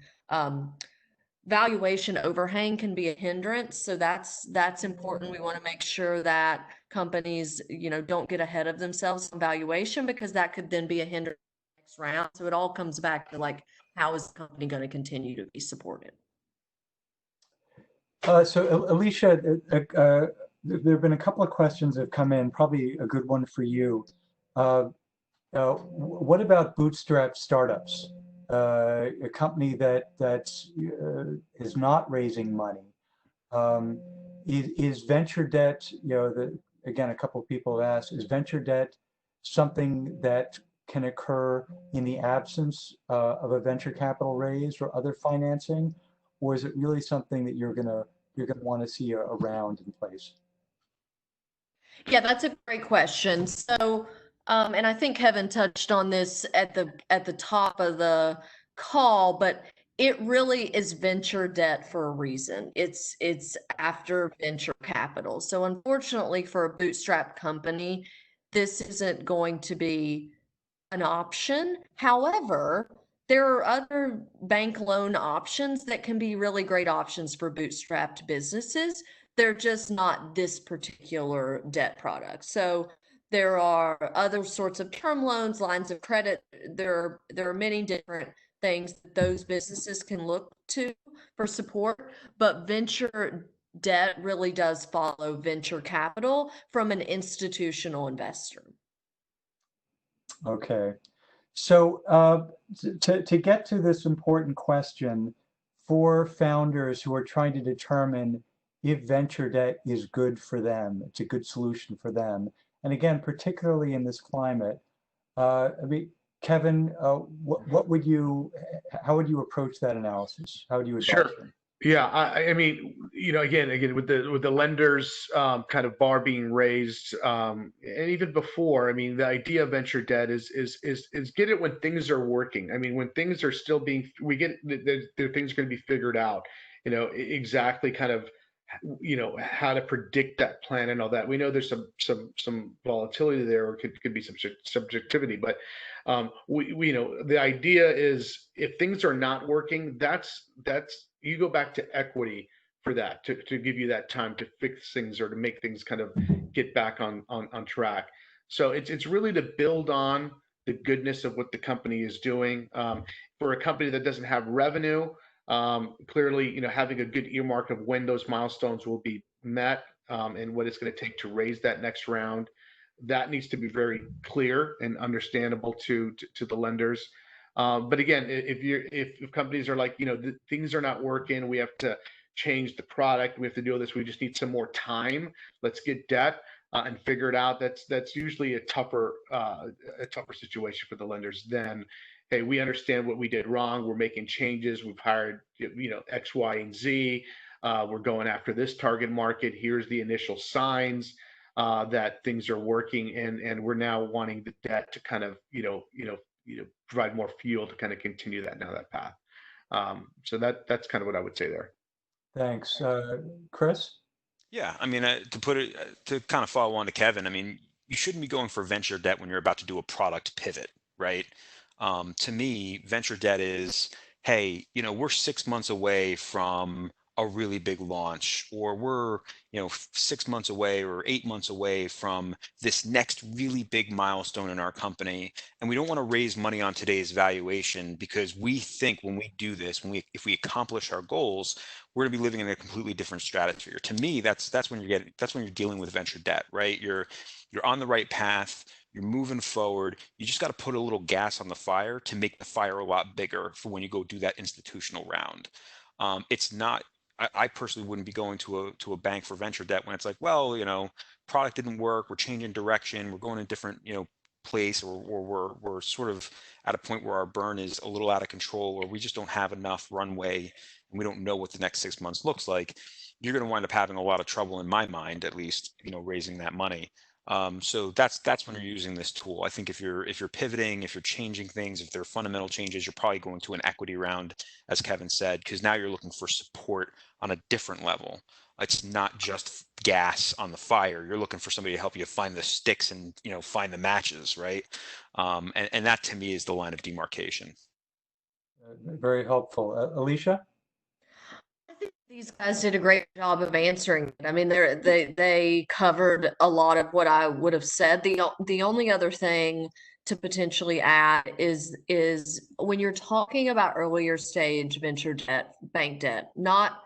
Valuation overhang can be a hindrance. So that's important. We want to make sure that companies, don't get ahead of themselves on valuation, because that could then be a hindrance next round. So it all comes back to how is the company going to continue to be supported? So Alicia, there have been a couple of questions that have come in, probably a good one for you. What about bootstrap startups? A company that is not raising money. Is venture debt, again, a couple of people have asked, is venture debt something that can occur in the absence of a venture capital raise or other financing? Or is it really something that you're gonna want to see around in place? Yeah, that's a great question. So, and I think Kevin touched on this at the top of the call, but it really is venture debt for a reason. It's after venture capital. So unfortunately for a bootstrap company, this isn't going to be an option. However, there are other bank loan options that can be really great options for bootstrapped businesses. They're just not this particular debt product. So there are other sorts of term loans, lines of credit. There are many different things that those businesses can look to for support, but venture debt really does follow venture capital from an institutional investor. Okay. So to get to this important question, for founders who are trying to determine if venture debt is good for them, it's a good solution for them. And again, particularly in this climate, Kevin, how would you approach that analysis? How would you advise them? Yeah, I mean, again, with the lenders kind of bar being raised, and even before, I mean, the idea of venture debt is get it when things are working. I mean, when things are still things are going to be figured out. Exactly kind of, how to predict that plan and all that. We know there's some volatility there, or could be some subjectivity, but the idea is if things are not working, that's you go back to equity for that to give you that time to fix things or to make things kind of get back on track. So it's really to build on the goodness of what the company is doing. For a company that doesn't have revenue, clearly, having a good earmark of when those milestones will be met and what it's going to take to raise that next round. That needs to be very clear and understandable to the lenders. But again, if companies are like, things are not working, we have to change the product, we have to do this, we just need some more time, let's get debt and figure it out. That's usually a tougher situation for the lenders than, hey, we understand what we did wrong, we're making changes, we've hired X, Y, and Z, we're going after this target market, here's the initial signs that things are working, and we're now wanting the debt to kind of provide more fuel to kind of continue that path. So that's kind of what I would say there. Thanks. Chris? Yeah, I mean, to kind of follow on to Kevin, I mean, you shouldn't be going for venture debt when you're about to do a product pivot, right? To me, venture debt is, hey, we're 6 months away from a really big launch, or we're 6 months away or 8 months away from this next really big milestone in our company, and we don't want to raise money on today's valuation because we think when we do this, if we accomplish our goals, we're going to be living in a completely different stratosphere. To me, that's when you're dealing with venture debt, right? You're on the right path, you're moving forward, you just got to put a little gas on the fire to make the fire a lot bigger for when you go do that institutional round. It's not, I personally wouldn't be going to a bank for venture debt when it's like, well, product didn't work, we're changing direction, we're going in a different, place, or we're sort of at a point where our burn is a little out of control, or we just don't have enough runway and we don't know what the next 6 months looks like. You're going to wind up having a lot of trouble, in my mind, at least, raising that money. So that's when you're using this tool. I think if you're pivoting, if you're changing things, if there are fundamental changes, you're probably going to an equity round, as Kevin said, because now you're looking for support on a different level. It's not just gas on the fire. You're looking for somebody to help you find the sticks and find the matches, right? And that to me is the line of demarcation. Very helpful. Alicia? I think these guys did a great job of answering it. I mean, they covered a lot of what I would have said. The only other thing to potentially add is when you're talking about earlier stage venture debt, bank debt, not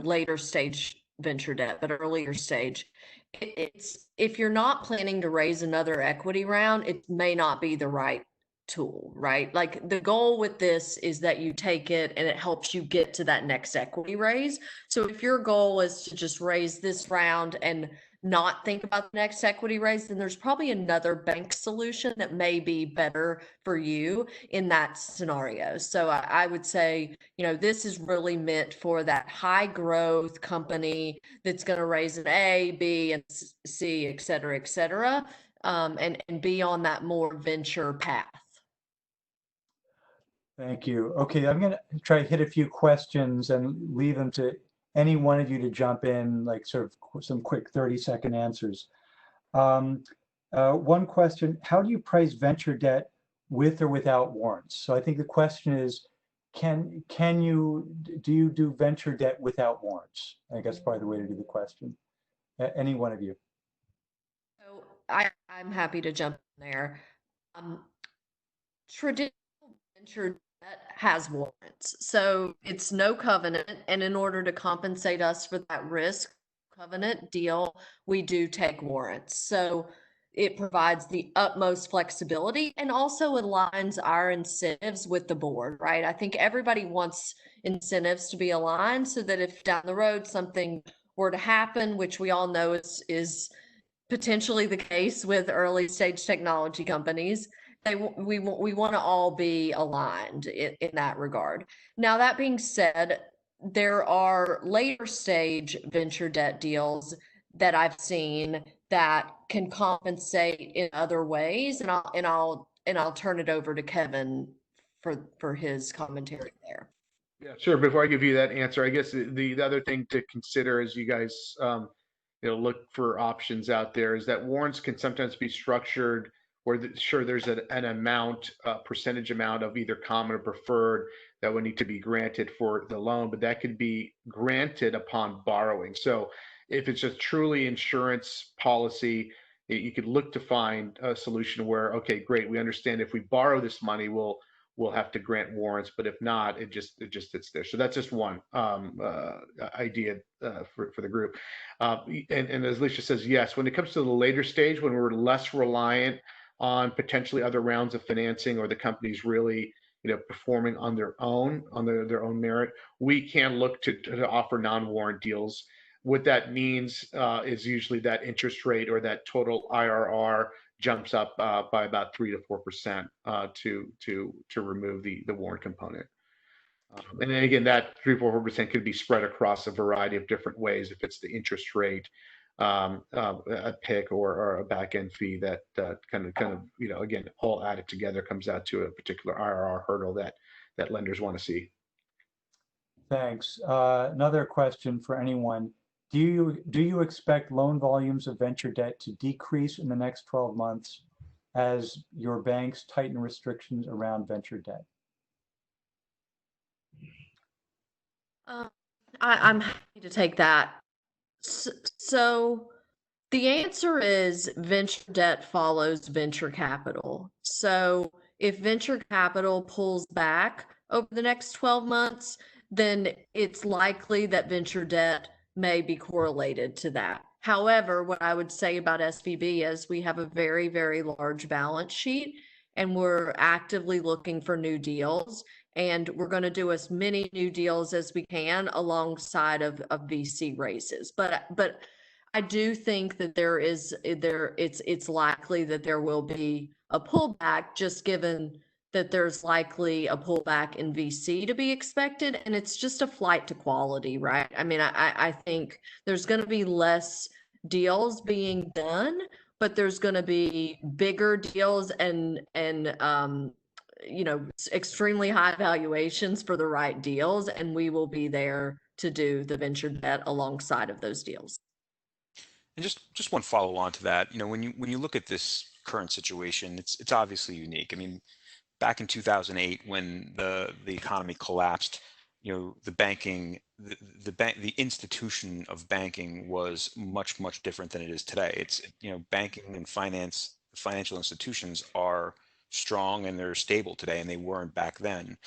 later stage venture debt, but earlier stage. It's if you're not planning to raise another equity round, it may not be the right tool, right? Like the goal with this is that you take it and it helps you get to that next equity raise. So if your goal is to just raise this round and not think about the next equity raise, then there's probably another bank solution that may be better for you in that scenario. So I would say, this is really meant for that high growth company that's going to raise an A, B, and C, et cetera, and be on that more venture path. Thank you. Okay, I'm going to try to hit a few questions and leave them to any one of you to jump in, like sort of some quick 30-second answers. One question, how do you price venture debt with or without warrants? So I think the question is, do you do venture debt without warrants? I guess probably the way to do the question. Any one of you. So I'm happy to jump in there. Traditional venture debt has warrants. So it's no covenant. And in order to compensate us for that risk covenant deal, we do take warrants. So it provides the utmost flexibility and also aligns our incentives with the board, right? I think everybody wants incentives to be aligned so that if down the road something were to happen, which we all know is potentially the case with early stage technology companies, we want to all be aligned in that regard. Now, that being said, there are later stage venture debt deals that I've seen that can compensate in other ways, and I'll turn it over to Kevin for his commentary there. Yeah, sure. Before I give you that answer, I guess the other thing to consider as you guys look for options out there is that warrants can sometimes be structured where there's an amount, percentage amount of either common or preferred that would need to be granted for the loan, but that could be granted upon borrowing. So if it's a truly insurance policy, you could look to find a solution where, okay, great, we understand if we borrow this money, we'll we'll have to grant warrants, but if not, it just sits there. So that's just one idea for the group. And as Alicia says, yes, when it comes to the later stage, when we're less reliant on potentially other rounds of financing, or the company's really performing on their own merit, we can look to offer non-warrant deals. What that means is usually that interest rate or that total IRR jumps up by about 3 to 4% to remove the warrant component. And then again, that 3 to 4% could be spread across a variety of different ways. If it's the interest rate, a PIK, or a back end fee that kind of again, all added together comes out to a particular IRR hurdle that lenders want to see. Thanks. Another question for anyone. Do you expect loan volumes of venture debt to decrease in the next 12 months as your banks tighten restrictions around venture debt? I'm happy to take that. So the answer is venture debt follows venture capital. So if venture capital pulls back over the next 12 months, then it's likely that venture debt may be correlated to that. However, what I would say about SVB is we have a very, very large balance sheet, and we're actively looking for new deals. And we're going to do as many new deals as we can alongside of VC raises. But I do think that it's likely that there will be a pullback, just given that there's likely a pullback in VC to be expected, and it's just a flight to quality, right? I mean, I think there's going to be less deals being done, but there's going to be bigger deals and extremely high valuations for the right deals, and we will be there to do the venture debt alongside of those deals. And just one follow on to that, when you look at this current situation, it's obviously unique. I mean, back in 2008, when the economy collapsed, the institution of banking was much different than it is today. It's banking and financial institutions are strong and they're stable today, and they weren't back then.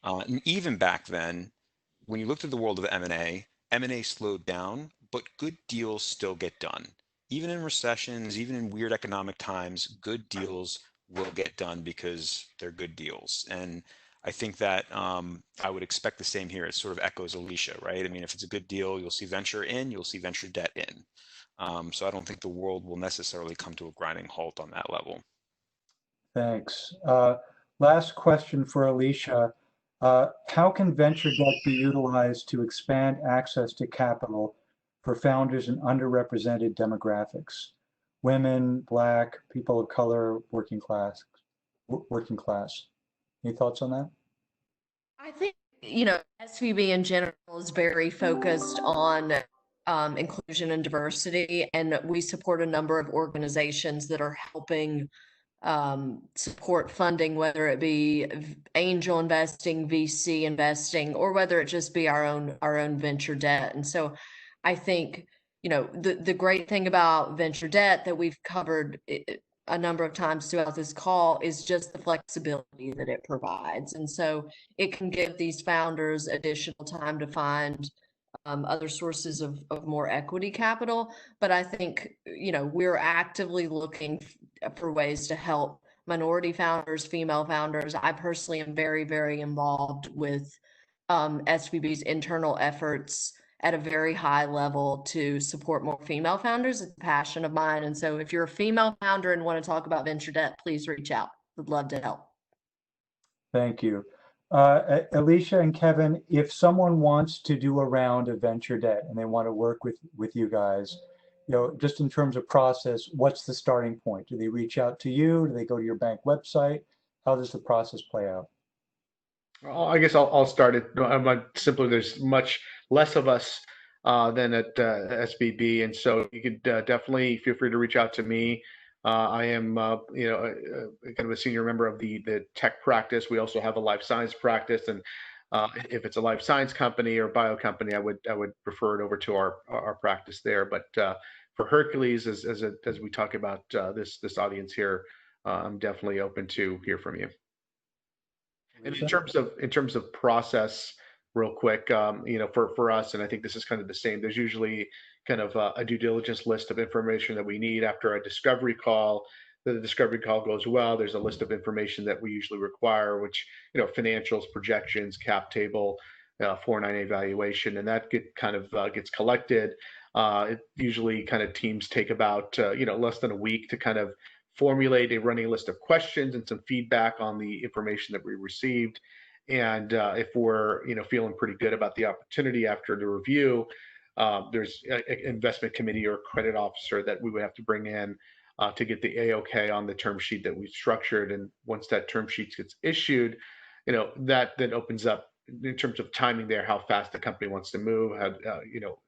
And even back then, when you looked at the world of M&A slowed down, but good deals still get done. Even in recessions, even in weird economic times, good deals will get done because they're good deals. And I think that I would expect the same here. It sort of echoes Alicia, right? I mean, if it's a good deal, you'll see venture in, you'll see venture debt in. So I don't think the world will necessarily come to a grinding halt on that level. Thanks. Last question for Alicia. How can venture debt be utilized to expand access to capital for founders in underrepresented demographics? Women, Black, people of color, working class. Any thoughts on that? I think, SVB in general is very focused on inclusion and diversity, and we support a number of organizations that are helping support funding, whether it be angel investing, VC investing, or whether it just be our own venture debt. And so I think, the great thing about venture debt that we've covered a number of times throughout this call is just the flexibility that it provides. And so it can give these founders additional time to find other sources of more equity capital. But I think, we're actively looking for ways to help minority founders, female founders. I personally am very, very involved with SVB's internal efforts at a very high level to support more female founders. It's a passion of mine. And so if you're a female founder and want to talk about venture debt, please reach out. Would love to help. Thank you. Alicia and Kevin, if someone wants to do a round of venture debt and they want to work with you guys, just in terms of process, what's the starting point? Do they reach out to you? Do they go to your bank website? How does the process play out? Well, I guess I'll start it. Simply, there's much less of us than at SVB, and so you could definitely feel free to reach out to me. I am, kind of a senior member of the tech practice. We also have a life science practice, and if it's a life science company or bio company, I would prefer it over to our practice there. But for Hercules, as we talk about this audience here, I'm definitely open to hear from you. And in terms of process, real quick, for us, and I think this is kind of the same. There's usually kind of a due diligence list of information that we need after a discovery call. The discovery call goes well. There's a list of information that we usually require, which financials, projections, cap table, 498 valuation, and that gets collected. It usually kind of teams take about less than a week to kind of formulate a running list of questions and some feedback on the information that we received. And if we're feeling pretty good about the opportunity after the review, there's an investment committee or credit officer that we would have to bring in to get the AOK on the term sheet that we've structured. And once that term sheet gets issued, that then opens up in terms of timing there, how fast the company wants to move, how,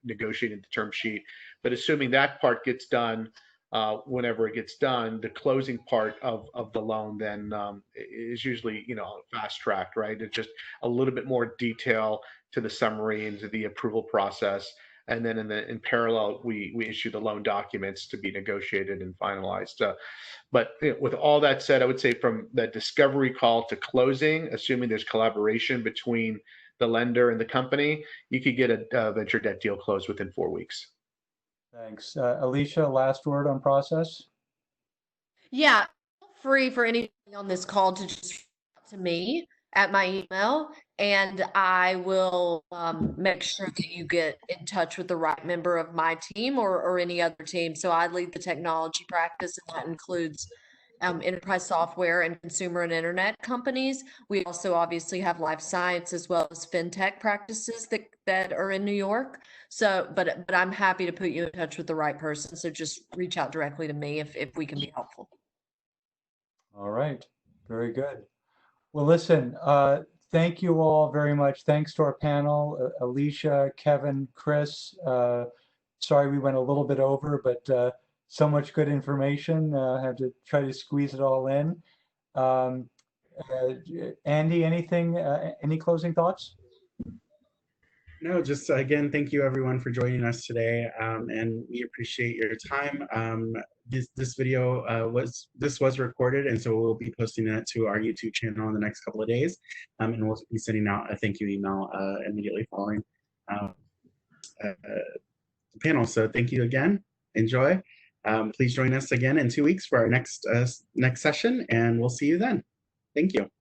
negotiating the term sheet. But assuming that part gets done, whenever it gets done, the closing part of the loan then is usually, fast tracked, right? It's just a little bit more detail to the summary and to the approval process. And then in parallel, we issue the loan documents to be negotiated and finalized. But with all that said, I would say from that discovery call to closing, assuming there's collaboration between the lender and the company, you could get a venture debt deal closed within 4 weeks. Thanks. Alicia, last word on process? Yeah, feel free for anybody on this call to just reach out to me at my email, and I will make sure that you get in touch with the right member of my team or any other team. So I lead the technology practice, and that includes enterprise software and consumer and internet companies. We also obviously have life science as well as fintech practices that are in New York. So, but I'm happy to put you in touch with the right person. So just reach out directly to me if we can be helpful. All right, very good. Well, listen, thank you all very much. Thanks to our panel, Alicia, Kevin, Chris. Sorry we went a little bit over, but so much good information. Had to try to squeeze it all in. Andy, anything, any closing thoughts? No, just again, thank you everyone for joining us today, and we appreciate your time. This video was recorded, and so we'll be posting it to our YouTube channel in the next couple of days, and we'll be sending out a thank you email immediately following the panel. So thank you again. Enjoy. Please join us again in 2 weeks for our next session, and we'll see you then. Thank you.